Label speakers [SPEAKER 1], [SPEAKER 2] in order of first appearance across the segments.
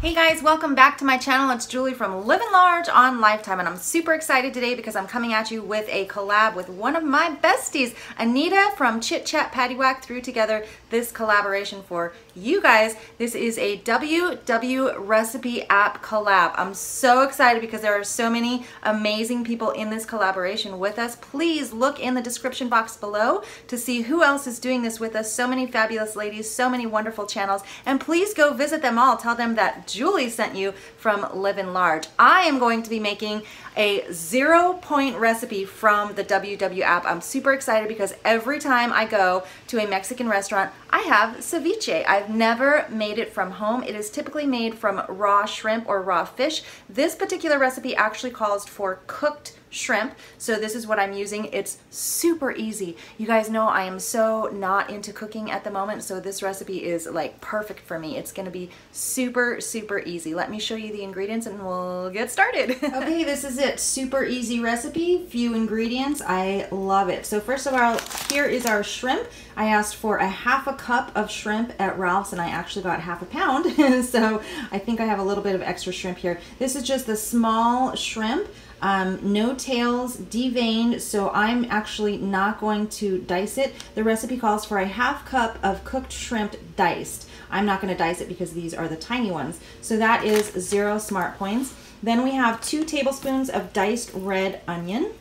[SPEAKER 1] Hey guys, welcome back to my channel. It's Julie from Living Large on Lifetime, and I'm super excited today because I'm coming at you with a collab with one of my besties. Anita from Chit Chat Paddywhack threw together this collaboration for you guys. This is a WW recipe app collab. I'm so excited because there are so many amazing people in this collaboration with us. Please look in the description box below to see who else is doing this with us. So many fabulous ladies, so many wonderful channels, and please go visit them all. Tell them that Julie sent you from Living Large. I am going to be making a 0-point recipe from the WW app. I'm super excited because every time I go to a Mexican restaurant, I have ceviche. I've never made it from home. It is typically made from raw shrimp or raw fish. This particular recipe actually calls for cooked shrimp, so this is what I'm using. It's super easy. You guys know I am so not into cooking at the moment, so this recipe is like perfect for me. It's gonna be super easy. Let me show you the ingredients and we'll get started. Okay, this is it. Super easy recipe, few ingredients. I love it. So first of all, here is our shrimp. I asked for a half a cup of shrimp at Ralph's and I actually got half a pound. So I think I have a little bit of extra shrimp here. This is just the small shrimp. No tails, deveined, so I'm actually not going to dice it. The recipe calls for a half cup of cooked shrimp diced. I'm not going to dice it because these are the tiny ones. So that is 0 smart points. Then we have 2 tablespoons of diced red onion.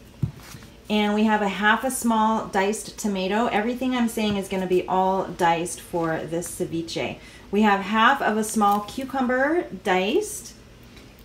[SPEAKER 1] And we have a half a small diced tomato. Everything I'm saying is going to be all diced for this ceviche. We have half of a small cucumber diced.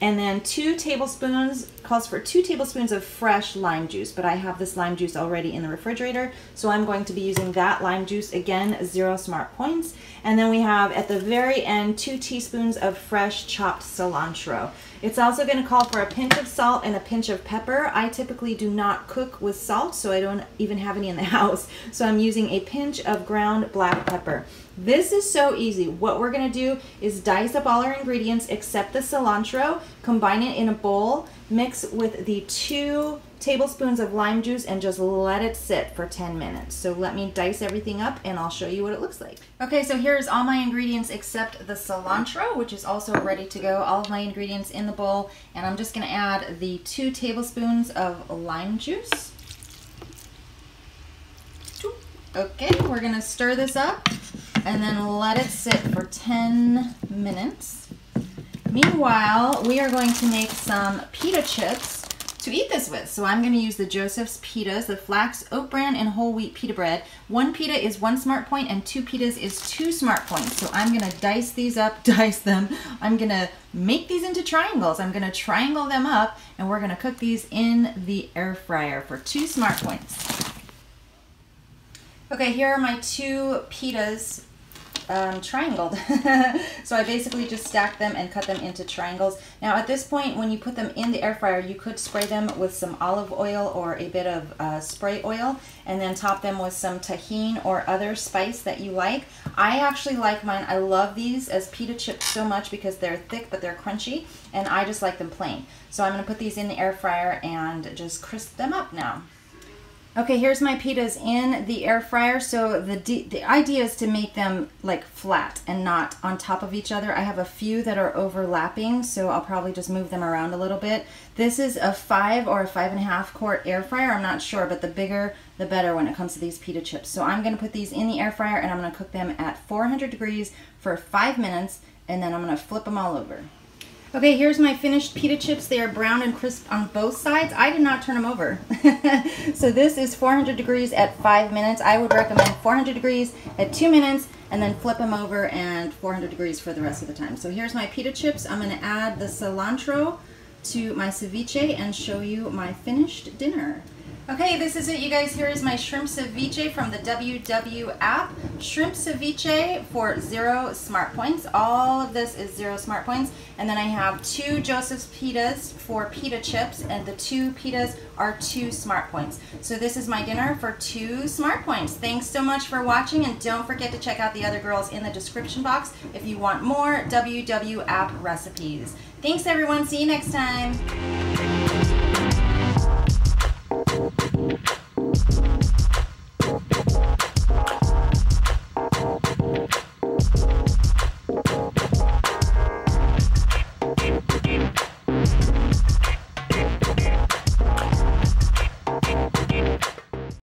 [SPEAKER 1] And then 2 tablespoons, calls for 2 tablespoons of fresh lime juice, but I have this lime juice already in the refrigerator, so I'm going to be using that lime juice. Again, 0 smart points. And then we have at the very end 2 teaspoons of fresh chopped cilantro. It's also going to call for a pinch of salt and a pinch of pepper. I typically do not cook with salt, so I don't even have any in the house. So I'm using a pinch of ground black pepper. This is so easy. What we're going to do is dice up all our ingredients except the cilantro, combine it in a bowl, mix with the 2 tablespoons of lime juice, and just let it sit for 10 minutes. So let me dice everything up and I'll show you what it looks like. Okay, so here's all my ingredients except the cilantro, which is also ready to go. All of my ingredients in the bowl, and I'm just going to add the 2 tablespoons of lime juice. Okay, we're going to stir this up and then let it sit for 10 minutes. Meanwhile, we are going to make some pita chips to eat this with. So I'm going to use the Joseph's pitas, the flax, oat bran, and whole wheat pita bread. 1 pita is 1 smart point and 2 pitas is 2 smart points. So I'm going to dice these up, dice them. I'm going to make these into triangles. I'm going to triangle them up and we're going to cook these in the air fryer for 2 smart points. Okay, here are my 2 pitas triangled. So I basically just stacked them and cut them into triangles. Now at this point, when you put them in the air fryer, you could spray them with some olive oil or a bit of spray oil, and then top them with some tahini or other spice that you like. I actually like mine. I love these as pita chips so much because they're thick but they're crunchy, and I just like them plain. So I'm going to put these in the air fryer and just crisp them up now. Okay, here's my pitas in the air fryer. So the idea is to make them like flat and not on top of each other. I have a few that are overlapping, so I'll probably just move them around a little bit. This is a 5 or a 5.5 quart air fryer. I'm not sure, but the bigger the better when it comes to these pita chips. So I'm going to put these in the air fryer and I'm going to cook them at 400 degrees for 5 minutes, and then I'm going to flip them all over. Okay, here's my finished pita chips. They are brown and crisp on both sides. I did not turn them over. So this is 400 degrees at 5 minutes. I would recommend 400 degrees at 2 minutes and then flip them over and 400 degrees for the rest of the time. So here's my pita chips. I'm going to add the cilantro to my ceviche and show you my finished dinner. Okay, this is it, you guys. Here is my shrimp ceviche from the WW app. Shrimp ceviche for 0 smart points. All of this is 0 smart points. And then I have 2 Joseph's pitas for pita chips, and the 2 pitas are 2 smart points. So this is my dinner for 2 smart points. Thanks so much for watching, and don't forget to check out the other girls in the description box if you want more WW app recipes. Thanks everyone, see you next time.